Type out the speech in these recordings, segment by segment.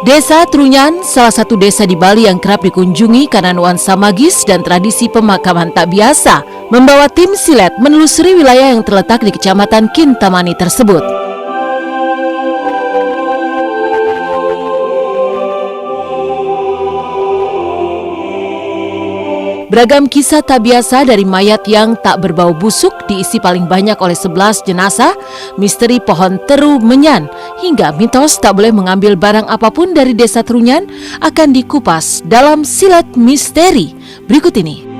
Desa Trunyan, salah satu desa di Bali yang kerap dikunjungi karena nuansa magis dan tradisi pemakaman tak biasa, membawa tim silet menelusuri wilayah yang terletak di Kecamatan Kintamani tersebut. Beragam kisah tak biasa dari mayat yang tak berbau busuk diisi paling banyak oleh 11 jenazah, misteri pohon teru menyan, hingga mitos tak boleh mengambil barang apapun dari desa Trunyan akan dikupas dalam silet misteri berikut ini.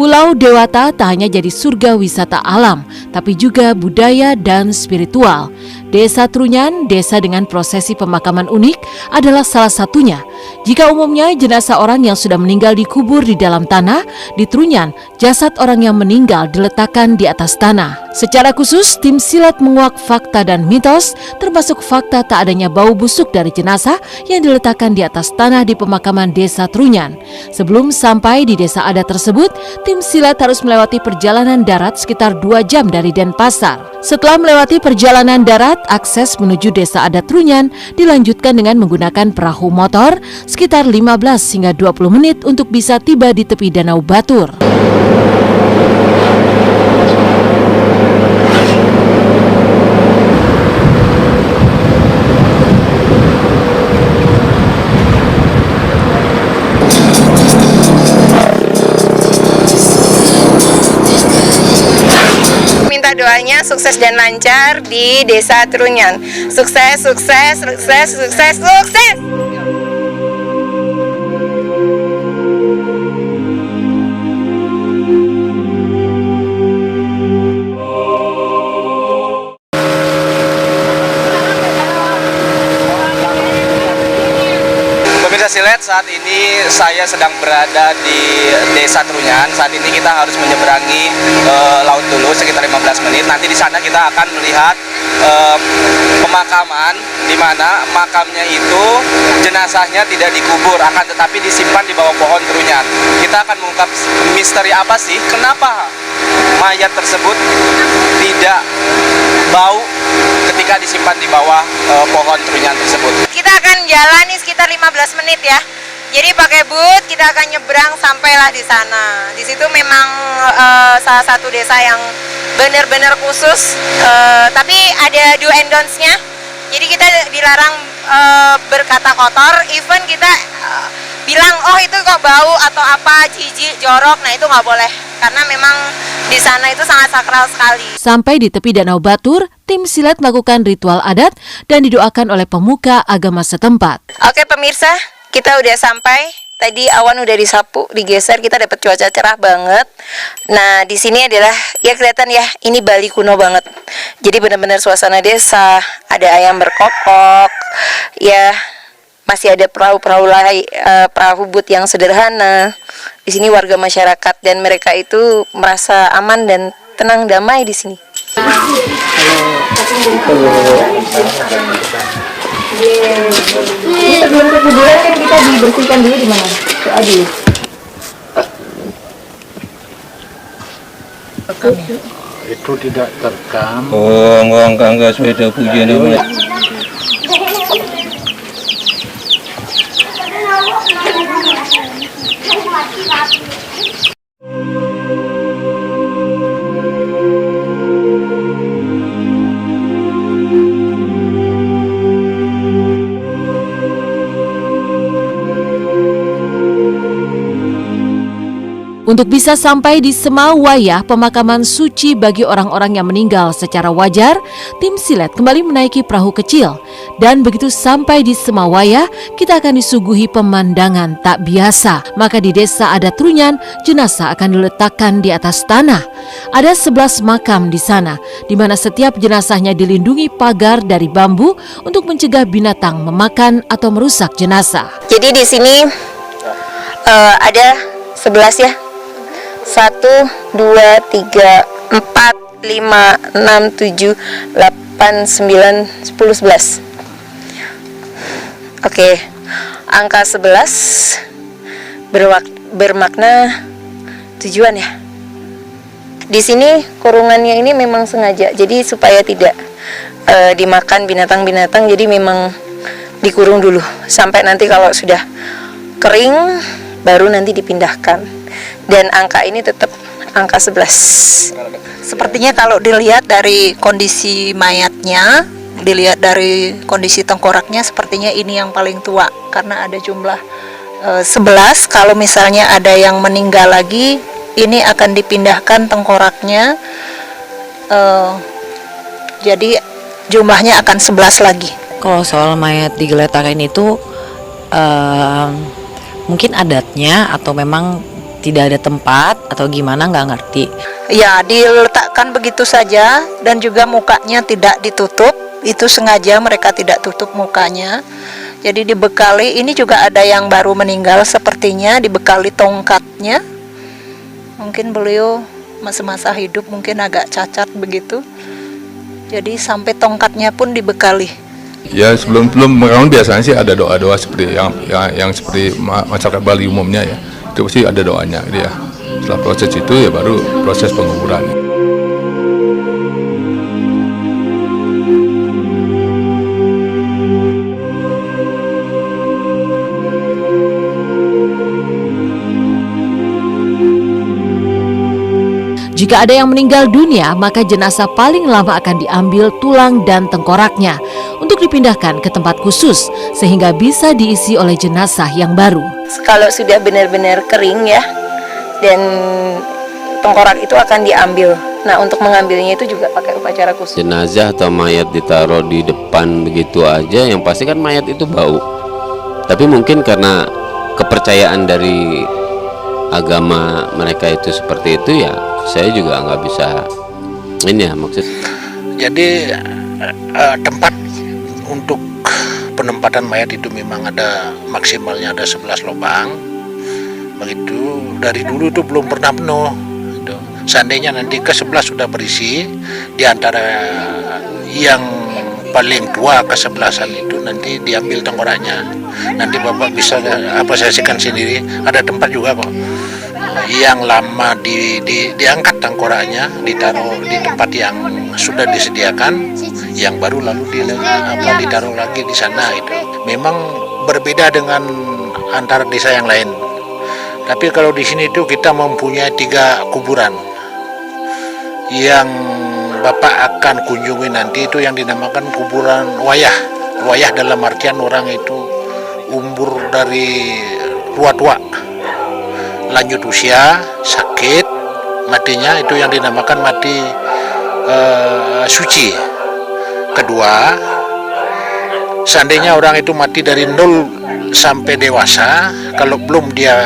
Pulau Dewata tak hanya jadi surga wisata alam, tapi juga budaya dan spiritual. Desa Trunyan, desa dengan prosesi pemakaman unik, adalah salah satunya. Jika umumnya jenazah orang yang sudah meninggal dikubur di dalam tanah, di Trunyan, jasad orang yang meninggal diletakkan di atas tanah. Secara khusus, tim silat menguak fakta dan mitos, termasuk fakta tak adanya bau busuk dari jenazah yang diletakkan di atas tanah di pemakaman desa Trunyan. Sebelum sampai di desa adat tersebut, tim silat harus melewati perjalanan darat sekitar 2 jam dari Denpasar. Setelah melewati perjalanan darat, akses menuju desa adat Trunyan dilanjutkan dengan menggunakan perahu motor sekitar 15 hingga 20 menit untuk bisa tiba di tepi Danau Batur. Doanya sukses dan lancar di desa Trunyan. Sukses, sukses, sukses, sukses, sukses. Silet, saat ini saya sedang berada di desa Trunyan. Saat ini kita harus menyeberangi laut dulu sekitar 15 menit. Nanti di sana kita akan melihat pemakaman, di mana makamnya itu jenazahnya tidak dikubur, akan tetapi disimpan di bawah pohon Trunyan. Kita akan mengungkap misteri apa sih, kenapa mayat tersebut tidak bau ketika disimpan di bawah pohon Trunyan tersebut. Kita akan jalani sekitar 15 menit ya. Jadi pakai boot kita akan nyebrang sampailah di sana. Di situ memang salah satu desa yang benar-benar khusus, tapi ada do and don'ts-nya. Jadi kita dilarang berkata kotor, even kita bilang oh itu kok bau atau apa, jijik, jorok, nah itu nggak boleh. Karena memang di sana itu sangat sakral sekali. Sampai di tepi Danau Batur, tim silat melakukan ritual adat dan didoakan oleh pemuka agama setempat. Oke pemirsa, kita udah sampai. Tadi awan udah disapu, digeser, kita dapat cuaca cerah banget. Nah, di sini adalah ya kelihatan ya, ini Bali kuno banget. Jadi benar-benar suasana desa, ada ayam berkokok, ya masih ada perahu boot yang sederhana. Di sini warga masyarakat dan mereka itu merasa aman dan tenang damai di sini. Sebelum kuburan kan kita dibersihkan dulu di mana? Aduh. Itu tidak terekam. Oh, enggak sepeda pujian namanya. Untuk bisa sampai di Semawayah, pemakaman suci bagi orang-orang yang meninggal secara wajar, tim silet kembali menaiki perahu kecil. Dan begitu sampai di Semawayah, kita akan disuguhi pemandangan tak biasa. Maka di desa adat Trunyan, jenazah akan diletakkan di atas tanah. Ada 11 makam di sana, di mana setiap jenazahnya dilindungi pagar dari bambu untuk mencegah binatang memakan atau merusak jenazah. Jadi di sini ada 11 ya. 1, 2, 3, 4, 5, 6, 7, 8, 9, 10, 11. Oke, angka 11 bermakna tujuan ya. Di sini kurungannya ini memang sengaja, jadi supaya tidak dimakan binatang-binatang, jadi memang dikurung dulu sampai nanti kalau sudah kering baru nanti dipindahkan. Dan angka ini tetap angka 11. Sepertinya kalau dilihat dari kondisi mayatnya, dilihat dari kondisi tengkoraknya, sepertinya ini yang paling tua karena ada jumlah 11. Kalau misalnya ada yang meninggal lagi, ini akan dipindahkan tengkoraknya, jadi jumlahnya akan 11 lagi. Kalau soal mayat digeletakin itu mungkin adatnya atau memang tidak ada tempat atau gimana, nggak ngerti. Ya, diletakkan begitu saja dan juga mukanya tidak ditutup. Itu sengaja mereka tidak tutup mukanya. Jadi dibekali, ini juga ada yang baru meninggal sepertinya, dibekali tongkatnya. Mungkin beliau masa-masa hidup mungkin agak cacat begitu. Jadi sampai tongkatnya pun dibekali. Ya, sebelum bangun biasanya sih ada doa-doa seperti yang seperti masyarakat Bali umumnya ya. Itu pasti ada doanya gitu ya. Setelah proses itu ya baru proses penguburan. Jika ada yang meninggal dunia, maka jenazah paling lama akan diambil tulang dan tengkoraknya untuk dipindahkan ke tempat khusus sehingga bisa diisi oleh jenazah yang baru. Kalau sudah benar-benar kering ya, dan tengkorak itu akan diambil. Nah, untuk mengambilnya itu juga pakai upacara khusus. Jenazah atau mayat ditaruh di depan begitu aja, yang pasti kan mayat itu bau. Tapi mungkin karena kepercayaan dari agama mereka itu seperti itu ya, saya juga nggak bisa ini ya maksud. Jadi tempat untuk penempatan mayat itu memang ada maksimalnya, ada 11 lubang. Begitu dari dulu itu belum pernah penuh. Seandainya nanti ke-11 sudah berisi, di antara yang paling tua ke-11an itu nanti diambil tengkoraknya. Nanti Bapak bisa saksikan sendiri, ada tempat juga kok yang lama diangkat tengkoraknya, ditaruh di tempat yang sudah disediakan, yang baru lalu ditaruh lagi di sana. Itu memang berbeda dengan antara desa yang lain. Tapi kalau di sini itu kita mempunyai 3 kuburan yang Bapak akan kunjungi nanti, itu yang dinamakan kuburan wayah. Wayah dalam artian orang itu umur dari tua, lanjut usia, sakit, matinya itu yang dinamakan mati suci. Kedua, seandainya orang itu mati dari 0 sampai dewasa, kalau belum dia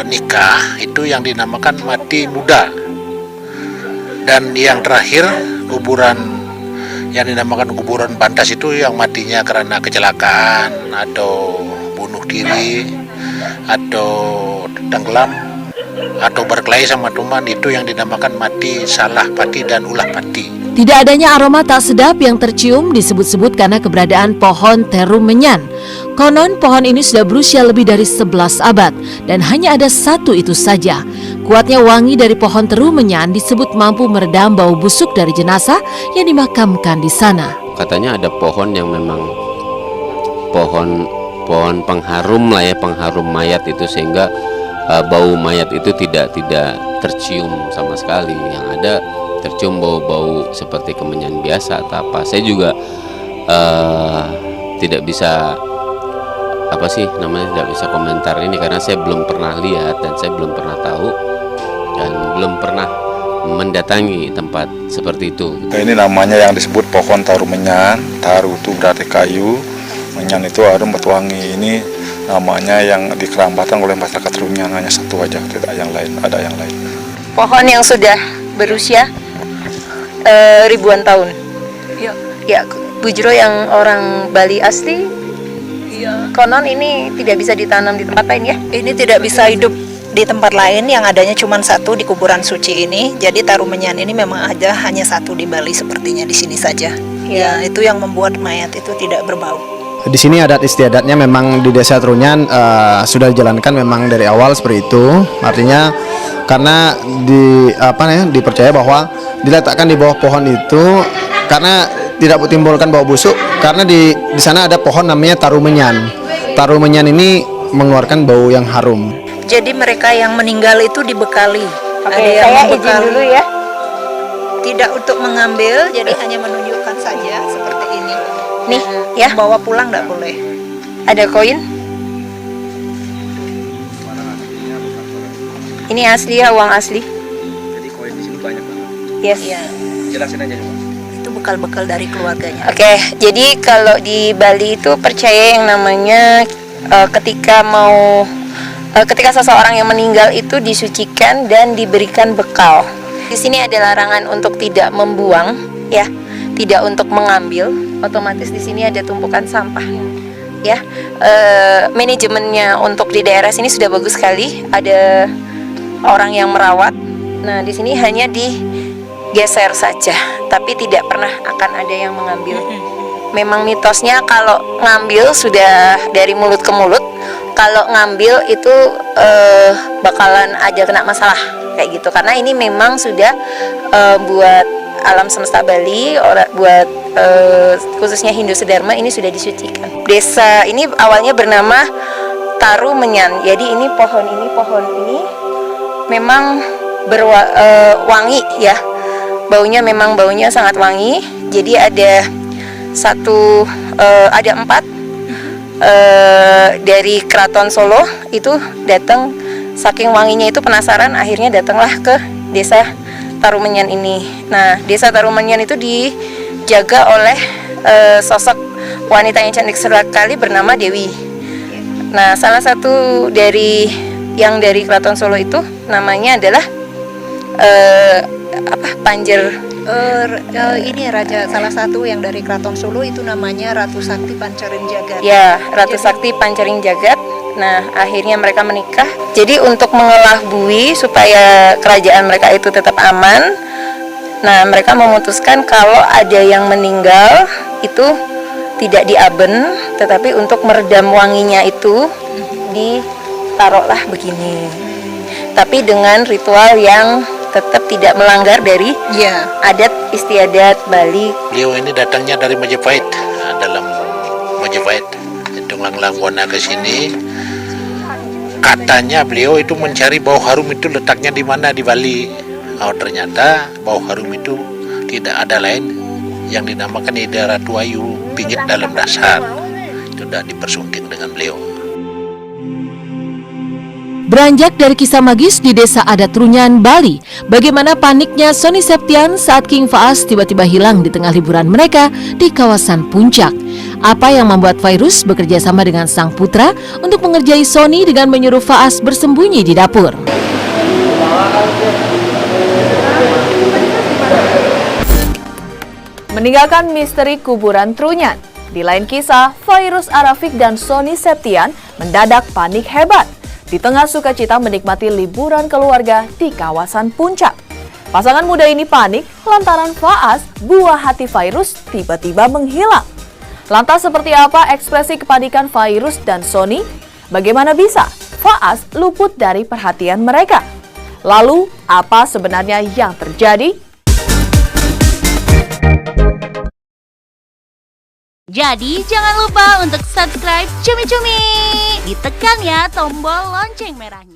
nikah, itu yang dinamakan mati muda. Dan yang terakhir, kuburan yang dinamakan kuburan bantas, itu yang matinya karena kecelakaan atau bunuh diri atau tenggelam atau berkelahi sama teman, itu yang dinamakan mati salah pati dan ulah pati. Tidak adanya aroma tak sedap yang tercium disebut-sebut karena keberadaan pohon teru menyan. Konon pohon ini sudah berusia lebih dari 11 abad dan hanya ada satu itu saja. Kuatnya wangi dari pohon teru menyan disebut mampu meredam bau busuk dari jenazah yang dimakamkan di sana. Katanya ada pohon yang memang pohon pengharum lah ya, pengharum mayat itu, sehingga bau mayat itu tidak tercium sama sekali. Yang ada tercium bau-bau seperti kemenyan biasa atau apa. Saya juga tidak bisa tidak bisa komentar ini karena saya belum pernah lihat dan saya belum pernah tahu dan belum pernah mendatangi tempat seperti itu. Ini namanya yang disebut pohon taru menyan. Taru itu berarti kayu, menyan itu harum berwangi. Ini namanya yang dikerambatan oleh masyarakat Trunyan, hanya satu aja, tidak yang lain, ada yang lain. Pohon yang sudah berusia ribuan tahun. Ya, Bujro yang orang Bali asli. Konon ini tidak bisa ditanam di tempat lain ya. Ini tidak bisa hidup di tempat lain yang adanya cuma satu di kuburan suci ini. Jadi Tarumenyan ini memang ada hanya satu di Bali sepertinya di sini saja. Ya, itu yang membuat mayat itu tidak berbau. Di sini adat istiadatnya memang di Desa Trunyan sudah dijalankan memang dari awal seperti itu. Artinya karena dipercaya bahwa diletakkan di bawah pohon itu karena tidak menimbulkan bau busuk, karena di sana ada pohon namanya Tarumenyan. Tarumenyan ini mengeluarkan bau yang harum. Jadi mereka yang meninggal itu dibekali. Oke, ada yang saya izin membekali. dulu ya. Tidak untuk mengambil, jadi hanya menunjukkan saja seperti ini. Nih, ya, bawa pulang nggak boleh. Ada koin. Ini asli ya, uang asli. Jadi koin di sini banyak banget. Yes. Iya, Jelasin aja Pak. itu bekal-bekal dari keluarganya. Oke, jadi kalau di Bali itu percaya yang namanya ketika seseorang yang meninggal itu disucikan dan diberikan bekal. Di sini ada larangan untuk tidak membuang, ya, tidak untuk mengambil. Otomatis di sini ada tumpukan sampah, ya. Manajemennya untuk di daerah sini sudah bagus sekali. Ada orang yang merawat. Nah, di sini hanya digeser saja, tapi tidak pernah akan ada yang mengambil. Memang mitosnya kalau ngambil sudah dari mulut ke mulut. Kalau ngambil itu bakalan aja kena masalah kayak gitu. Karena ini memang sudah buat alam semesta Bali, buat khususnya Hindu Sedharma ini sudah disucikan. Desa ini awalnya bernama Tarumenyan. Jadi ini pohon ini memang wangi ya. Baunya sangat wangi. Jadi ada empat dari Keraton Solo itu datang, saking wanginya itu penasaran, akhirnya datanglah ke Desa Tarumenyan ini. Nah, Desa Tarumenyan itu dijaga oleh sosok wanita yang cantik sekali bernama Dewi. Nah, salah satu dari Keraton Solo itu namanya adalah Panjer. Ini raja salah satu yang dari Keraton Solo itu namanya Ratu Sakti Pancaring Jagat. Ya, Ratu Sakti Pancaring Jagat. Nah, akhirnya mereka menikah. Jadi untuk mengelabui supaya kerajaan mereka itu tetap aman, nah mereka memutuskan kalau ada yang meninggal itu tidak diaben, tetapi untuk meredam wanginya itu ditaruhlah begini. Tapi dengan ritual yang tetap tidak melanggar dari adat istiadat Bali. Beliau ini datangnya dari Majapahit. Dalam Majapahit itu Langwana ke sini, katanya beliau itu mencari bau harum itu letaknya di mana di Bali. Ternyata bau harum itu tidak ada lain yang dinamakan Ida Ratu Ayu, pingit dalam dasar. Itu sudah dipersunting dengan beliau. Beranjak dari kisah magis di Desa Adat Trunyan, Bali, bagaimana paniknya Sony Septian saat King Faas tiba-tiba hilang di tengah liburan mereka di kawasan Puncak. Apa yang membuat Fairuz bekerja sama dengan sang putra untuk mengerjai Sony dengan menyuruh Faas bersembunyi di dapur? Meninggalkan misteri kuburan Trunyan, di lain kisah, Fairuz Arafik dan Sony Septian mendadak panik hebat di tengah sukacita menikmati liburan keluarga di kawasan Puncak. Pasangan muda ini panik lantaran Faas, buah hati Fairuz, tiba-tiba menghilang. Lantas seperti apa ekspresi kepanikan Fairuz dan Sony? Bagaimana bisa Faas luput dari perhatian mereka? Lalu, apa sebenarnya yang terjadi? Jadi jangan lupa untuk subscribe Cumi Cumi. Ditekan ya tombol lonceng merahnya.